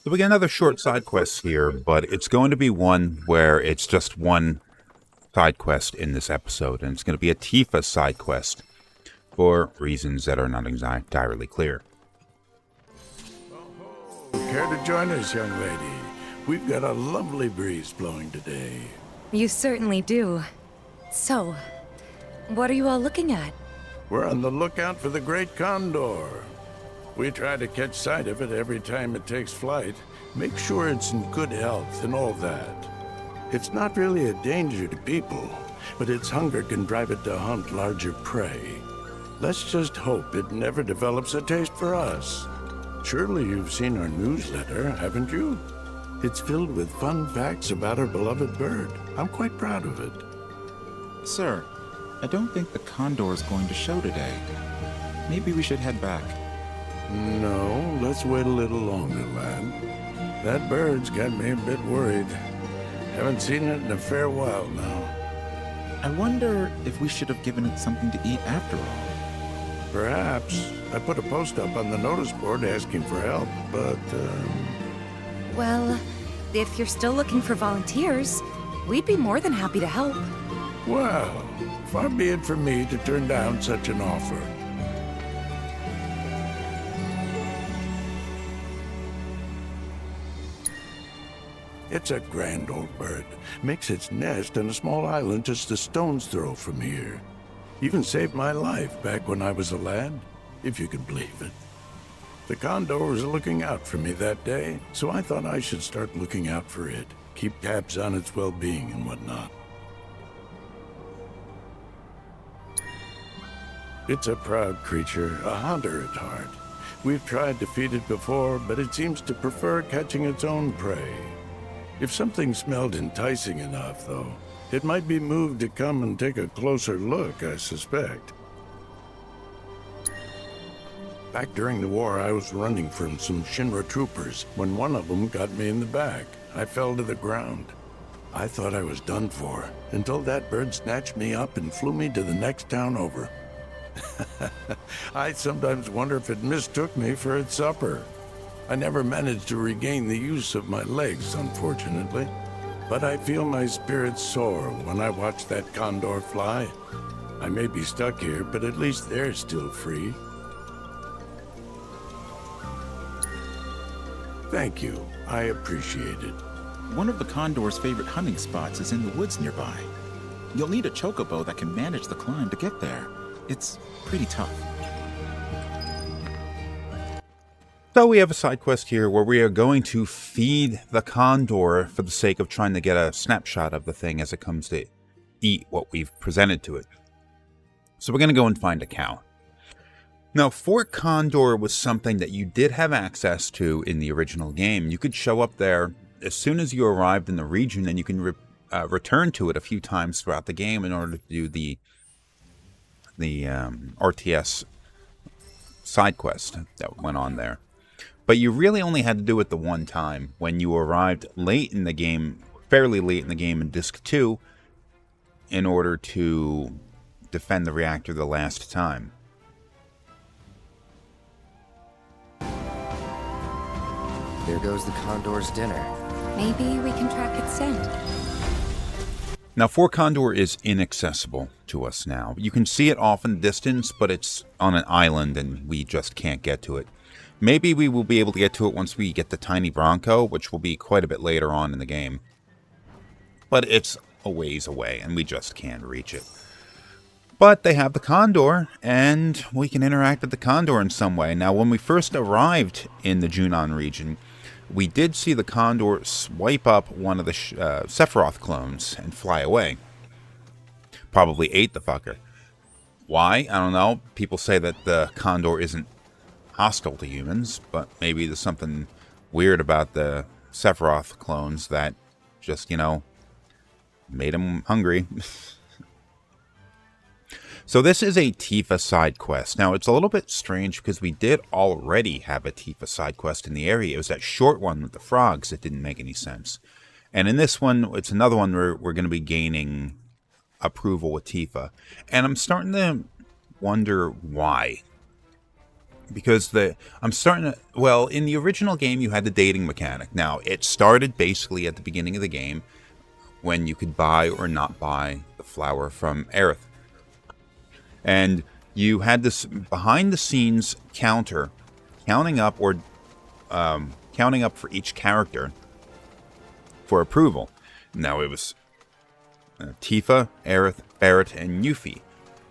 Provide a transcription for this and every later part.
So we get another short side quest here, but it's going to be one where it's just one side quest in this episode, and it's going to be a Tifa side quest for reasons that are not entirely clear. Care to join us, young lady? We've got a lovely breeze blowing today. You certainly do. So, what are you all looking at? We're on the lookout for the great Condor. We try to catch sight of it every time it takes flight. Make sure it's in good health and all that. It's not really a danger to people, but its hunger can drive it to hunt larger prey. Let's just hope it never develops a taste for us. Surely you've seen our newsletter, haven't you? It's filled with fun facts about our beloved bird. I'm quite proud of it. Sir, I don't think the Condor is going to show today. Maybe we should head back. No, let's wait a little longer, lad. That bird's got me a bit worried. Haven't seen it in a fair while now. I wonder if we should have given it something to eat after all. Perhaps. I put a post up on the notice board asking for help, but, Well, if you're still looking for volunteers, we'd be more than happy to help. well, far be it from me to turn down such an offer. It's a grand old bird. Makes its nest on a small island just a stone's throw from here. Even saved my life back when I was a lad, if you can believe it. The Condor was looking out for me that day, so I thought I should start looking out for it. Keep tabs on its well-being and whatnot. It's a proud creature, a hunter at heart. We've tried to feed it before, but it seems to prefer catching its own prey. If something smelled enticing enough, though, it might be moved to come and take a closer look, I suspect. Back during the war, I was running from some Shinra troopers when one of them got me in the back. I fell to the ground. I thought I was done for, until that bird snatched me up and flew me to the next town over. I sometimes wonder if it mistook me for its supper. I never managed to regain the use of my legs, unfortunately. But I feel my spirits soar when I watch that Condor fly. I may be stuck here, but at least they're still free. Thank you. I appreciate it. One of the Condor's favorite hunting spots is in the woods nearby. You'll need a chocobo that can manage the climb to get there. It's pretty tough. So we have a side quest here where we are going to feed the Condor for the sake of trying to get a snapshot of the thing as it comes to eat what we've presented to it. So we're going to go and find a cow. Now, Fort Condor was something that you did have access to in the original game. You could show up there as soon as you arrived in the region, and you can return to it a few times throughout the game in order to do the RTS side quest that went on there. But you really only had to do it the one time when you arrived late in the game, fairly late in the game in Disc 2, in order to defend the reactor the last time. There goes the Condor's dinner. Maybe we can track its scent. Now, Fort Condor is inaccessible to us now. You can see it off in the distance, but it's on an island and we just can't get to it. Maybe we will be able to get to it once we get the tiny Bronco, which will be quite a bit later on in the game. But it's a ways away and we just can't reach it. But they have the Condor, and we can interact with the Condor in some way. Now, when we first arrived in the Junon region, we did see the Condor swipe up one of the Sephiroth clones and fly away. Probably ate the fucker. Why? I don't know. People say that the Condor isn't hostile to humans, but maybe there's something weird about the Sephiroth clones that just, made them hungry. So this is a Tifa side quest. Now, it's a little bit strange because we did already have a Tifa side quest in the area. It was that short one with the frogs that didn't make any sense. And in this one, it's another one where we're going to be gaining approval with Tifa. And I'm starting to wonder why. because I'm starting to, well, in the original game you had the dating mechanic. Now, it started basically at the beginning of the game when you could buy or not buy the flower from Aerith. And you had this behind the scenes counter, counting up for each character for approval. Now it was Tifa, Aerith, Barret, and Yuffie.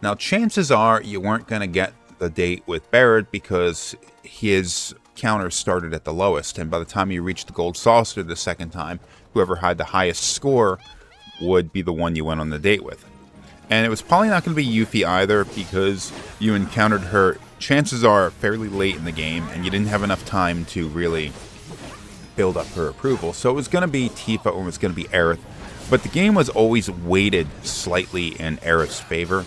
Now chances are you weren't going to get the date with Barret because his counter started at the lowest, and by the time you reached the gold saucer the second time, whoever had the highest score would be the one you went on the date with. And it was probably not going to be Yuffie either, because you encountered her, chances are, fairly late in the game, and you didn't have enough time to really build up her approval. So it was going to be Tifa or it was going to be Aerith. But the game was always weighted slightly in Aerith's favor,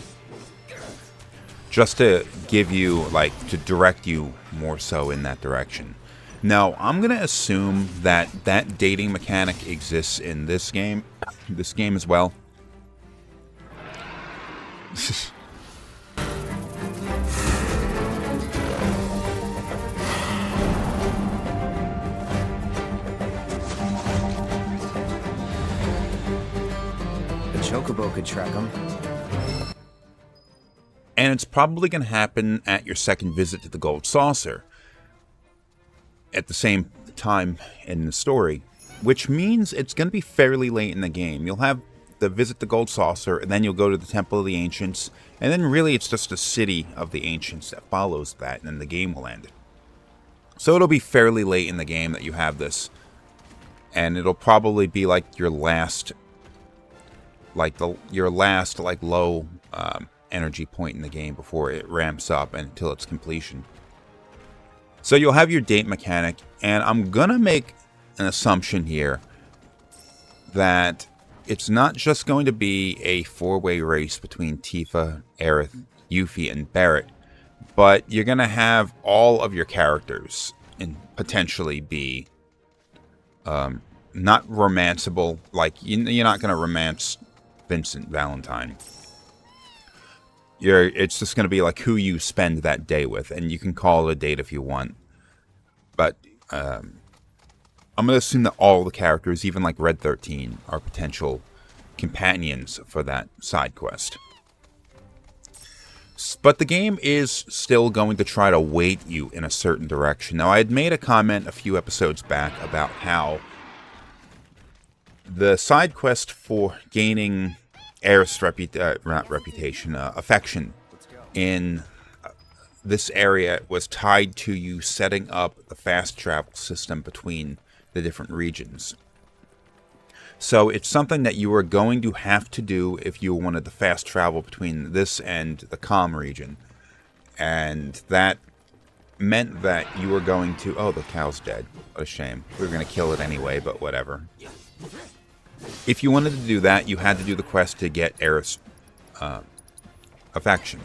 just to give you, to direct you more so in that direction. Now, I'm going to assume that that dating mechanic exists in this game as well. The Chocobo could track him. And it's probably going to happen at your second visit to the Gold Saucer at the same time in the story, which means it's going to be fairly late in the game. You'll have the visit the Gold Saucer, and then you'll go to the Temple of the Ancients, and then really it's just a city of the Ancients that follows that, and then the game will end. So it'll be fairly late in the game that you have this, and it'll probably be like your last, low energy point in the game before it ramps up until its completion. So you'll have your date mechanic, and I'm gonna make an assumption here that it's not just going to be a four-way race between Tifa, Aerith, Yuffie, and Barret, but you're going to have all of your characters and potentially be not romanceable. Like, you're not going to romance Vincent Valentine. It's just going to be like who you spend that day with, and you can call it a date if you want. But I'm going to assume that all the characters, even like Red 13, are potential companions for that side quest. But the game is still going to try to weight you in a certain direction. Now, I had made a comment a few episodes back about how the side quest for gaining Aerith's affection in this area was tied to you setting up the fast travel system between the different regions. So it's something that you are going to have to do if you wanted to fast travel between this and the Calm region. And that meant that you were going to... Oh, the cow's dead. What a shame. We were going to kill it anyway, but whatever. If you wanted to do that, you had to do the quest to get Aerith's affection.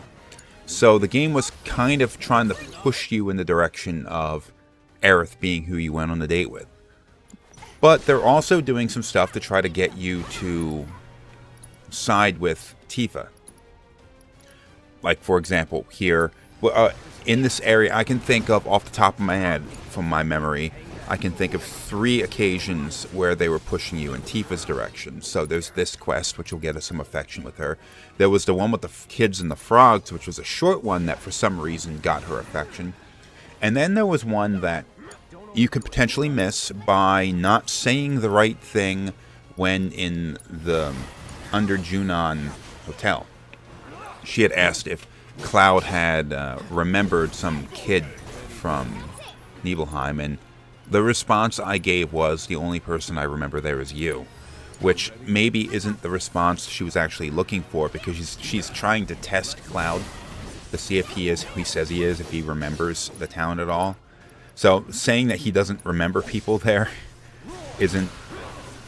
So the game was kind of trying to push you in the direction of Aerith being who you went on the date with. But they're also doing some stuff to try to get you to side with Tifa. Like, for example, here, in this area, I can think of, off the top of my head, from my memory, I can think of 3 occasions where they were pushing you in Tifa's direction. So there's this quest, which will get us some affection with her. There was the one with the kids and the frogs, which was a short one that for some reason got her affection. And then there was one that you could potentially miss by not saying the right thing when in the Under Junon Hotel. She had asked if Cloud had remembered some kid from Nibelheim, and the response I gave was, the only person I remember there is you, which maybe isn't the response she was actually looking for, because she's trying to test Cloud to see if he is who he says he is, if he remembers the town at all. So saying that he doesn't remember people there isn't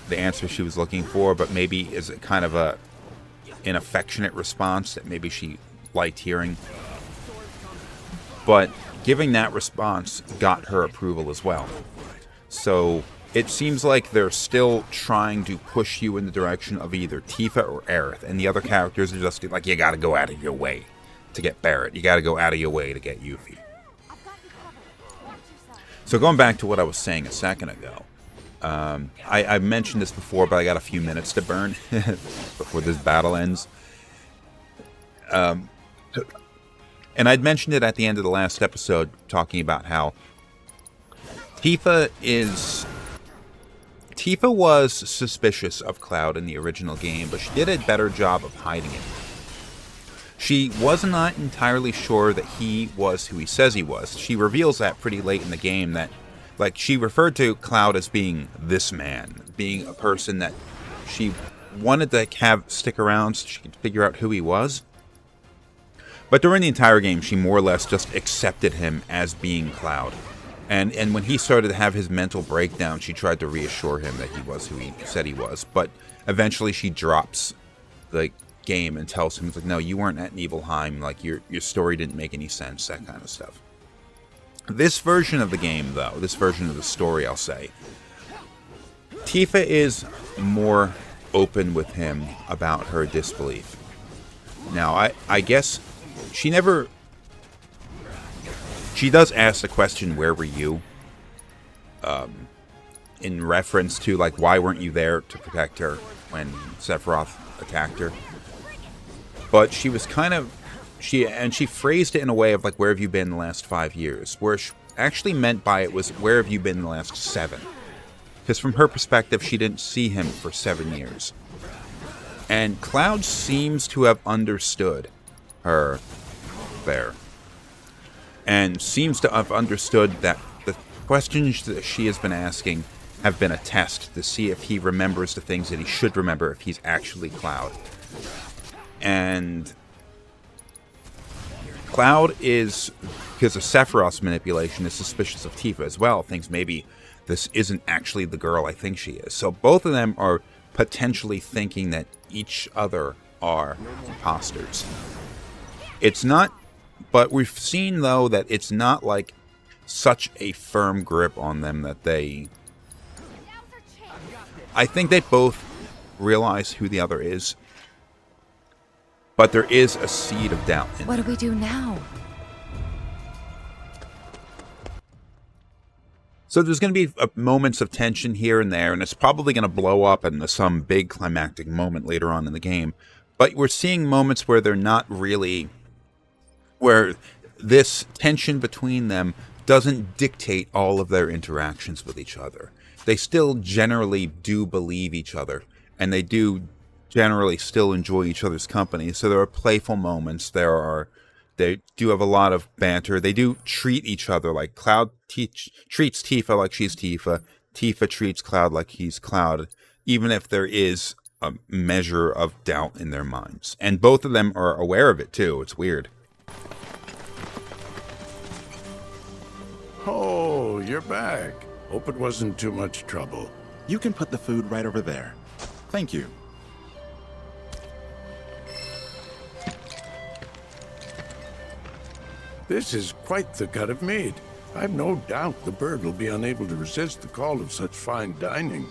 the answer she was looking for, but maybe is it kind of an affectionate response that maybe she liked hearing. But giving that response got her approval as well. So it seems like they're still trying to push you in the direction of either Tifa or Aerith, and the other characters are just like, you gotta go out of your way to get Barret. You gotta go out of your way to get Yuffie. So going back to what I was saying a second ago, I mentioned this before, but I got a few minutes to burn before this battle ends. And I'd mentioned it at the end of the last episode, talking about how Tifa was suspicious of Cloud in the original game, but she did a better job of hiding it. She was not entirely sure that he was who he says he was. She reveals that pretty late in the game, that like she referred to Cloud as being this man, being a person that she wanted to have stick around so she could figure out who he was. But during the entire game, she more or less just accepted him as being Cloud. And when he started to have his mental breakdown, she tried to reassure him that he was who he said he was. But eventually she drops the game and tells him, like, no, you weren't at Nibelheim, like your story didn't make any sense, that kind of stuff. This version of the game, though, this version of the story, I'll say, Tifa is more open with him about her disbelief. Now, I guess she does ask the question, where were you? In reference to, like, why weren't you there to protect her when Sephiroth attacked her? But she was kind of, she phrased it in a way of, like, where have you been the last 5 years? Where she actually meant by it was, where have you been the last 7? Because from her perspective, she didn't see him for 7 years. And Cloud seems to have understood her there. And seems to have understood that the questions that she has been asking have been a test to see if he remembers the things that he should remember if he's actually Cloud. And Cloud is, because of Sephiroth's manipulation, is suspicious of Tifa as well. Thinks maybe this isn't actually the girl I think she is. So both of them are potentially thinking that each other are imposters. It's not, but we've seen, though, that it's not like such a firm grip on them that they... I think they both realize who the other is. But there is a seed of doubt in What them. do we do now? So there's going to be moments of tension here and there, and it's probably going to blow up into some big climactic moment later on in the game. But we're seeing moments where they're not really... where this tension between them doesn't dictate all of their interactions with each other. They still generally do believe each other, and they do generally still enjoy each other's company. So there are playful moments. They do have a lot of banter. They do treat each other like Cloud treats Tifa like she's Tifa. Tifa treats Cloud like he's Cloud, even if there is a measure of doubt in their minds. And both of them are aware of it too. It's weird. Oh, you're back. Hope it wasn't too much trouble. You can put the food right over there. Thank you. This is quite the cut of meat. I've no doubt the bird will be unable to resist the call of such fine dining.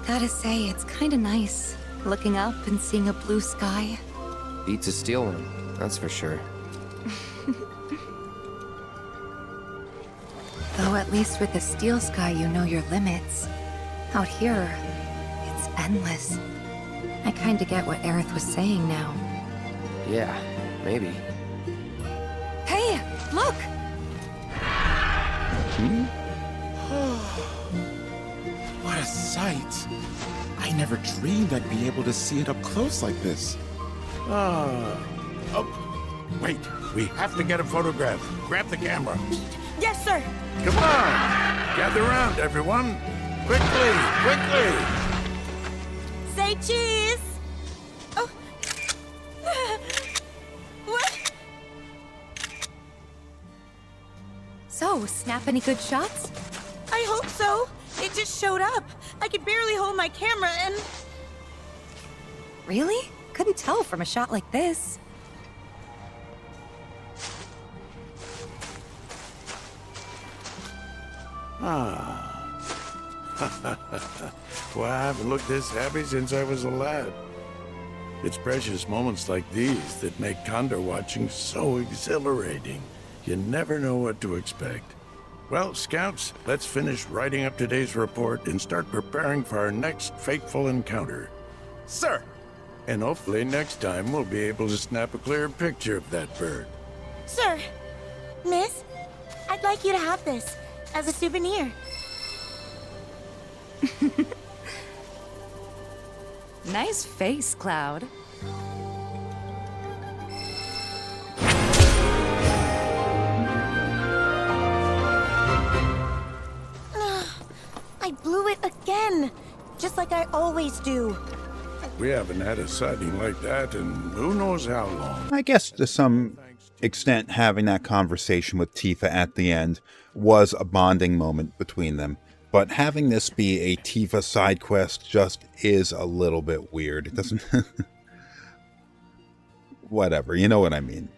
Gotta say, it's kinda nice, looking up and seeing a blue sky. Beats a steel one, that's for sure. Though at least with the steel sky, you know your limits. Out here, it's endless. I kinda get what Aerith was saying now. Yeah, maybe. Hey, look! What a sight! I never dreamed I'd be able to see it up close like this. Oh, wait. We have to get a photograph. Grab the camera. Yes, sir. Come on. Gather around, everyone. Quickly, quickly. Say cheese. Oh. What? So, snap any good shots? I hope so. It just showed up. I could barely hold my camera and... Really? Couldn't tell from a shot like this. Well, I haven't looked this happy since I was a lad. It's precious moments like these that make Condor watching so exhilarating. You never know what to expect. Well, Scouts, let's finish writing up today's report and start preparing for our next fateful encounter. Sir! And hopefully next time we'll be able to snap a clear picture of that bird. Sir, Miss, I'd like you to have this as a souvenir. Nice face, Cloud. I blew it again, just like I always do. We haven't had a sighting like that in who knows how long. I guess to some extent, having that conversation with Tifa at the end was a bonding moment between them. But having this be a Tifa side quest just is a little bit weird. It doesn't... Whatever, you know what I mean.